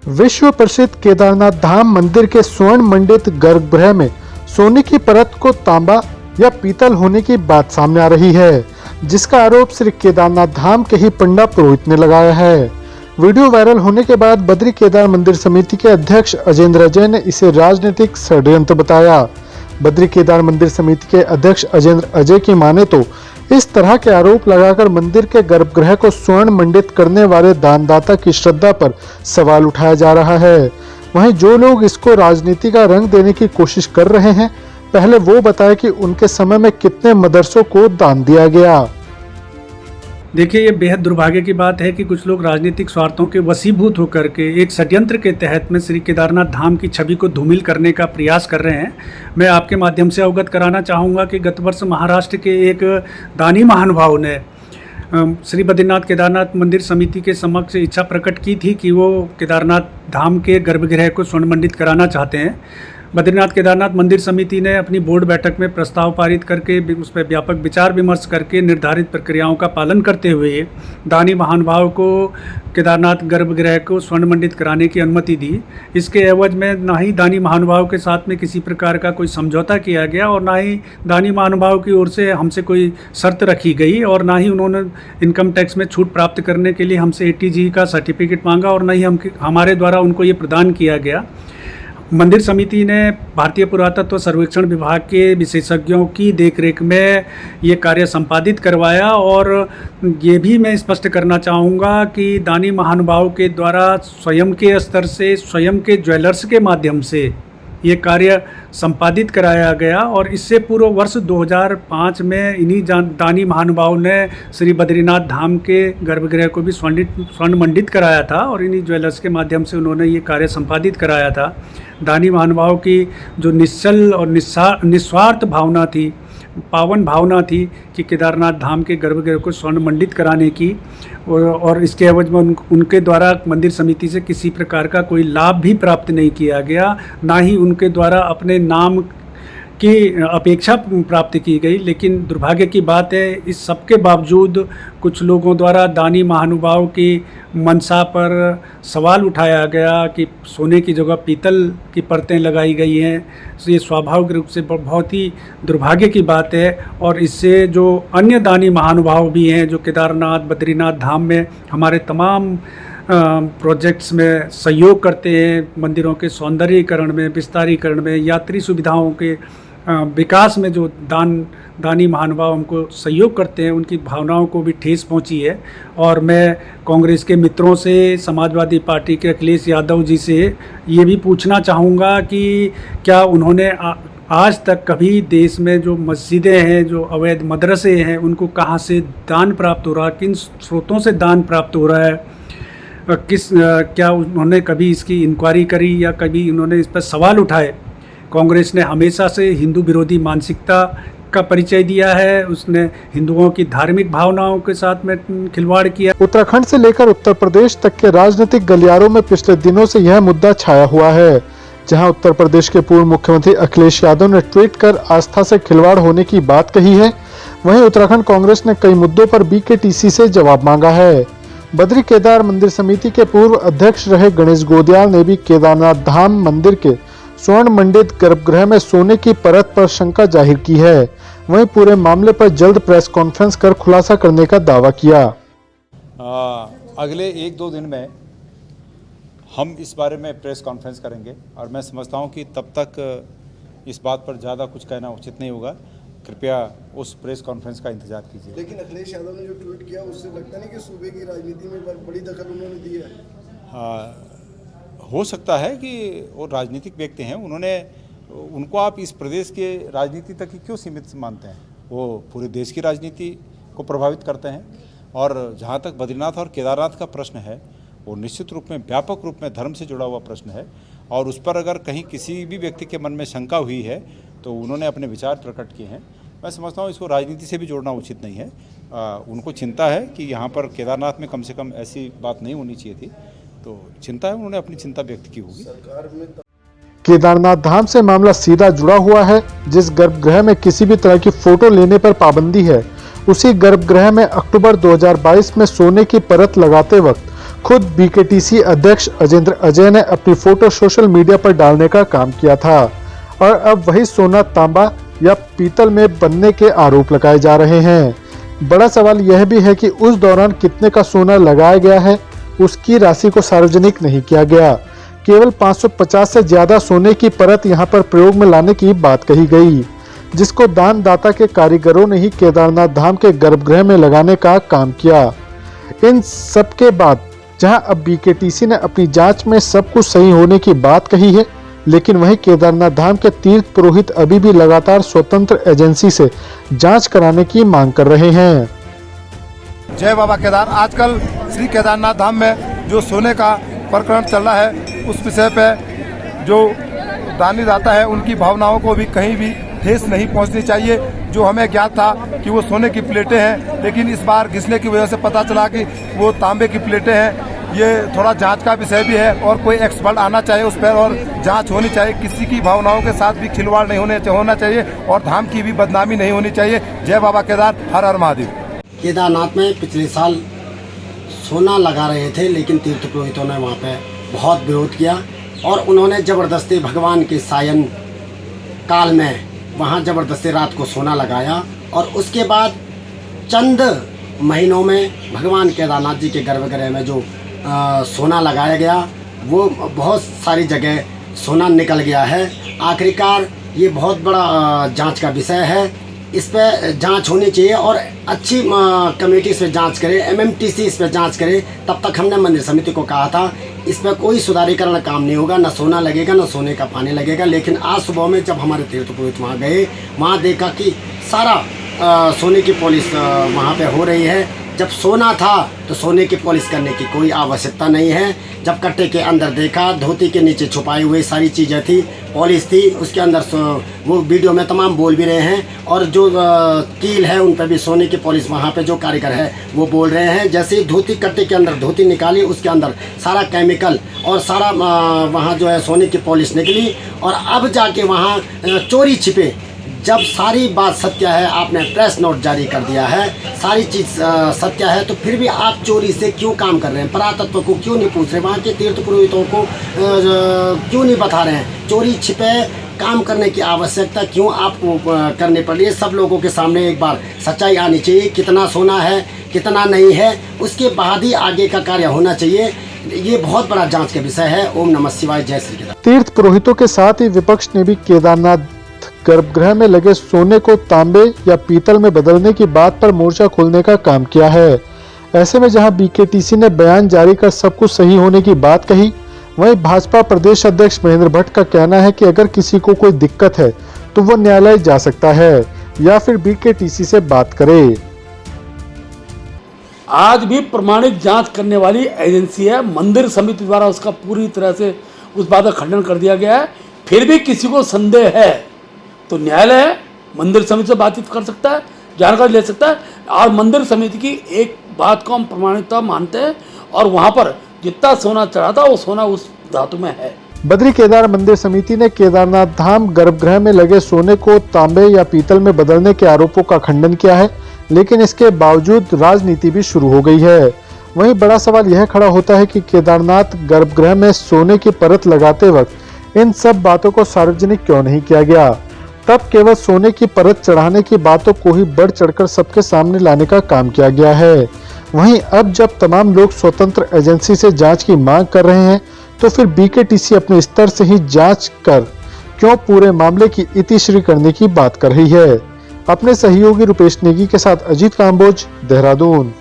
विश्व प्रसिद्ध केदारनाथ धाम मंदिर के स्वर्ण मंडित गर्भगृह में सोने की परत को तांबा या पीतल होने की बात सामने आ रही है, जिसका आरोप श्री केदारनाथ धाम के ही पंडा पुरोहित ने लगाया है। वीडियो वायरल होने के बाद बद्री केदार मंदिर समिति के अध्यक्ष अजेंद्र अजय ने इसे राजनीतिक षड्यंत्र बताया। बद्री केदार मंदिर समिति के अध्यक्ष अजेंद्र अजय की माने तो इस तरह के आरोप लगाकर मंदिर के गर्भगृह को स्वर्ण मंडित करने वाले दानदाता की श्रद्धा पर सवाल उठाया जा रहा है। वहीं जो लोग इसको राजनीति का रंग देने की कोशिश कर रहे हैं, पहले वो बताए कि उनके समय में कितने मदरसों को दान दिया गया। देखिए, ये बेहद दुर्भाग्य की बात है कि कुछ लोग राजनीतिक स्वार्थों के वशीभूत होकर के एक षड्यंत्र के तहत में श्री केदारनाथ धाम की छवि को धूमिल करने का प्रयास कर रहे हैं। मैं आपके माध्यम से अवगत कराना चाहूँगा कि गत वर्ष महाराष्ट्र के एक दानी महानुभाव ने श्री बद्रीनाथ केदारनाथ मंदिर समिति के समक्ष इच्छा प्रकट की थी कि वो केदारनाथ धाम के गर्भगृह को स्वर्ण मंडित कराना चाहते हैं। बद्रीनाथ केदारनाथ मंदिर समिति ने अपनी बोर्ड बैठक में प्रस्ताव पारित करके उस पर व्यापक विचार विमर्श करके निर्धारित प्रक्रियाओं का पालन करते हुए दानी महानुभाव को केदारनाथ गर्भगृह को स्वर्ण मंडित कराने की अनुमति दी। इसके एवज में ना ही दानी महानुभाव के साथ में किसी प्रकार का कोई समझौता किया गया और ना ही दानी महानुभाव की ओर से हमसे कोई शर्त रखी गई और ना ही उन्होंने इनकम टैक्स में छूट प्राप्त करने के लिए हमसे ATG का सर्टिफिकेट मांगा और ना ही हमारे द्वारा उनको ये प्रदान किया गया। मंदिर समिति ने भारतीय पुरातत्व सर्वेक्षण विभाग के विशेषज्ञों की देखरेख में ये कार्य संपादित करवाया और ये भी मैं स्पष्ट करना चाहूँगा कि दानी महानुभाव के द्वारा स्वयं के स्तर से स्वयं के ज्वेलर्स के माध्यम से ये कार्य संपादित कराया गया और इससे पूर्व वर्ष 2005 में इन्हीं दानी महानुभाव ने श्री बद्रीनाथ धाम के गर्भगृह को भी स्वर्ण मंडित कराया था और इन्हीं ज्वेलर्स के माध्यम से उन्होंने ये कार्य संपादित कराया था। दानी महानुभाव की जो निश्चल और निस्वार्थ भावना थी, पावन भावना थी कि केदारनाथ धाम के गर्भगृह को स्वर्ण मंडित कराने की और इसके एवज में उनके द्वारा मंदिर समिति से किसी प्रकार का कोई लाभ भी प्राप्त नहीं किया गया, ना ही उनके द्वारा अपने नाम की अपेक्षा प्राप्त की गई। लेकिन दुर्भाग्य की बात है, इस सब के बावजूद कुछ लोगों द्वारा दानी महानुभाव की मंशा पर सवाल उठाया गया कि सोने की जगह पीतल की परतें लगाई गई हैं। तो ये स्वाभाविक रूप से बहुत ही दुर्भाग्य की बात है और इससे जो अन्य दानी महानुभाव भी हैं जो केदारनाथ बद्रीनाथ धाम में हमारे तमाम प्रोजेक्ट्स में सहयोग करते हैं, मंदिरों के सौंदर्यीकरण में, विस्तारीकरण में, यात्री सुविधाओं के विकास में जो दानी महानुभाव हमको सहयोग करते हैं, उनकी भावनाओं को भी ठेस पहुंची है। और मैं कांग्रेस के मित्रों से, समाजवादी पार्टी के अखिलेश यादव जी से ये भी पूछना चाहूँगा कि क्या उन्होंने आज तक कभी देश में जो मस्जिदें हैं, जो अवैध मदरसे हैं, उनको कहाँ से दान प्राप्त हो रहा है, किन स्रोतों से दान प्राप्त हो रहा है, क्या उन्होंने कभी इसकी इंक्वायरी करी या कभी उन्होंने इस पर सवाल उठाए। कांग्रेस ने हमेशा से हिंदू विरोधी मानसिकता का परिचय दिया है, उसने हिंदुओं की धार्मिक भावनाओं के साथ में खिलवाड़ किया। उत्तराखंड से लेकर उत्तर प्रदेश तक के राजनीतिक गलियारों में पिछले दिनों से यह मुद्दा छाया हुआ है, जहां उत्तर प्रदेश के पूर्व मुख्यमंत्री अखिलेश यादव ने ट्वीट कर आस्था से खिलवाड़ होने की बात कही है। वहीं उत्तराखंड कांग्रेस ने कई मुद्दों पर BKTC से जवाब मांगा है। बद्री केदार मंदिर समिति के पूर्व अध्यक्ष रहे गणेश गोदयाल ने भी केदारनाथ धाम मंदिर के स्वर्ण मंडित गर्भगृह में सोने की परत पर शंका जाहिर की है। वहीं पूरे मामले पर जल्द प्रेस कॉन्फ्रेंस कर खुलासा करने का दावा किया। अगले 1-2 दिन में हम इस बारे में प्रेस कॉन्फ्रेंस करेंगे और मैं समझता हूं कि तब तक इस बात पर ज़्यादा कुछ कहना उचित नहीं होगा। कृपया उस प्रेस कॉन्फ्रेंस का इंतजार कीजिए। लेकिन अखिलेश यादव ने जो ट्वीट किया उससे लगता नहीं कि सूबे की राजनीति में बड़ी दखल उन्होंने दी है। हो सकता है कि वो राजनीतिक व्यक्ति हैं, उनको आप इस प्रदेश के राजनीति तक ही क्यों सीमित मानते हैं? वो पूरे देश की राजनीति को प्रभावित करते हैं। और जहाँ तक बद्रीनाथ और केदारनाथ का प्रश्न है, वो निश्चित रूप में व्यापक रूप में धर्म से जुड़ा हुआ प्रश्न है और उस पर अगर कहीं किसी भी व्यक्ति के मन में शंका हुई है तो उन्होंने अपने विचार प्रकट किए हैं। मैं समझता हूँ इसको राजनीति से भी जोड़ना उचित नहीं है। उनको चिंता है कि यहाँ पर केदारनाथ में कम से कम ऐसी बात नहीं होनी चाहिए थी, तो चिंता है, उन्होंने अपनी चिंता व्यक्त की होगी। केदारनाथ धाम से मामला सीधा जुड़ा हुआ है। जिस गर्भगृह में किसी भी तरह की फोटो लेने पर पाबंदी है, उसी गर्भगृह में अक्टूबर 2022 में सोने की परत लगाते वक्त खुद बीकेटीसी अध्यक्ष अजेंद्र अजय ने अपनी फोटो सोशल मीडिया पर डालने का काम किया था और अब वही सोना, तांबा या पीतल में बनने के आरोप लगाए जा रहे हैं। बड़ा सवाल यह भी है कि उस दौरान कितने का सोना लगाया गया है, उसकी राशि को सार्वजनिक नहीं किया गया। केवल 550 से ज्यादा सोने की परत यहां पर प्रयोग में लाने की बात कही गई, जिसको दानदाता के कारीगरों ने ही केदारनाथ धाम के गर्भगृह में लगाने का काम किया। इन सब के बाद जहां अब बीकेटीसी ने अपनी जांच में सब कुछ सही होने की बात कही है, लेकिन वहीं केदारनाथ धाम के तीर्थ पुरोहित अभी भी लगातार स्वतंत्र एजेंसी से जांच कराने की मांग कर रहे हैं। जय बाबा केदार। आजकल श्री केदारनाथ धाम में जो सोने का प्रकरण चल रहा है, उस विषय पे जो दानी दाता है उनकी भावनाओं को भी कहीं भी ठेस नहीं पहुंचनी चाहिए। जो हमें ज्ञात था कि वो सोने की प्लेटें हैं, लेकिन इस बार घिसने की वजह से पता चला कि वो तांबे की प्लेटें हैं। ये थोड़ा जांच का विषय भी है और कोई एक्सपर्ट आना चाहिए उस पर और जांच होनी चाहिए। किसी की भावनाओं के साथ भी खिलवाड़ नहीं होना चाहिए और धाम की भी बदनामी नहीं होनी चाहिए। जय बाबा केदार, हर हर महादेव। केदारनाथ में पिछले साल सोना लगा रहे थे, लेकिन तीर्थ पुरोहितों ने वहाँ पे बहुत विरोध किया और उन्होंने ज़बरदस्ती भगवान के सायन काल में वहाँ ज़बरदस्ती रात को सोना लगाया और उसके बाद चंद महीनों में भगवान केदारनाथ जी के गर्भगृह में जो सोना लगाया गया, वो बहुत सारी जगह सोना निकल गया है। आखिरकार ये बहुत बड़ा जांच का विषय है। इस पे जांच होनी चाहिए और अच्छी कमेटी इस पर जाँच करे, MMTC इस पर जांच करे। तब तक हमने मंदिर समिति को कहा था इस पर कोई सुधारीकरण काम नहीं होगा, न सोना लगेगा न सोने का पानी लगेगा। लेकिन आज सुबह में जब हमारे तीर्थ पुरोहित वहाँ गए, वहाँ देखा कि सारा सोने की पॉलिश वहाँ पे हो रही है। जब सोना था तो सोने की पॉलिश करने की कोई आवश्यकता नहीं है। जब कट्टे के अंदर देखा, धोती के नीचे छुपाई हुई सारी चीज़ें थी, पॉलिश थी, उसके अंदर वो वीडियो में तमाम बोल भी रहे हैं और जो कील है उन पर भी सोने की पॉलिश वहाँ पे जो कारीगर है वो बोल रहे हैं। जैसे ही धोती कट्टे के अंदर धोती निकाली, उसके अंदर सारा केमिकल और सारा वहाँ जो है सोने की पॉलिश निकली और अब जाके वहाँ चोरी छिपे। जब सारी बात सत्य है, आपने प्रेस नोट जारी कर दिया है, सारी चीज़ सत्य है, तो फिर भी आप चोरी से क्यों काम कर रहे हैं? परातत्व को क्यों नहीं पूछ रहे? वहाँ के तीर्थ पुरोहितों को क्यों नहीं बता रहे हैं? चोरी छिपे काम करने की आवश्यकता क्यों आपको करनी पड़ रही है? सब लोगों के सामने एक बार सच्चाई आनी चाहिए, कितना सोना है कितना नहीं है, उसके बाद ही आगे का कार्य होना चाहिए। ये बहुत बड़ा जांच का विषय है। ओम नमः शिवाय, जय श्री केदार। तीर्थ पुरोहितों के साथ ही विपक्ष ने भी केदारनाथ गर्भगृह में लगे सोने को तांबे या पीतल में बदलने की बात पर मोर्चा खोलने का काम किया है। ऐसे में जहां बीकेटीसी ने बयान जारी कर सब कुछ सही होने की बात कही, वहीं भाजपा प्रदेश अध्यक्ष महेंद्र भट्ट का कहना है कि अगर किसी को कोई दिक्कत है तो वो न्यायालय जा सकता है या फिर बीकेटीसी से बात करे। आज भी प्रमाणिक जांच करने वाली एजेंसी है, मंदिर समिति द्वारा उसका पूरी तरह से उस बात का खंडन कर दिया गया है। फिर भी किसी को संदेह है तो न्यायालय है, मंदिर समिति से बातचीत कर सकता है, जानकारी ले सकता है। और मंदिर समिति की एक बात को हम प्रमाणिकता मानते हैं और वहाँ पर जितना सोना चढ़ा था वो सोना उस धातु में है। बद्री केदार मंदिर समिति ने केदारनाथ धाम गर्भगृह में लगे सोने को तांबे या पीतल में बदलने के आरोपों का खंडन किया है, लेकिन इसके बावजूद राजनीति भी शुरू हो गई है। वहीं बड़ा सवाल यह खड़ा होता है कि केदारनाथ गर्भगृह में सोने की परत लगाते वक्त इन सब बातों को सार्वजनिक क्यों नहीं किया गया? तब केवल सोने की परत चढ़ाने की बातों को ही बढ़ चढ़कर सबके सामने लाने का काम किया गया है। वहीं अब जब तमाम लोग स्वतंत्र एजेंसी से जांच की मांग कर रहे हैं, तो फिर बीकेटीसी अपने स्तर से ही जांच कर क्यों पूरे मामले की इतिश्री करने की बात कर रही है? अपने सहयोगी रुपेश नेगी के साथ अजीत काम्बोज, देहरादून।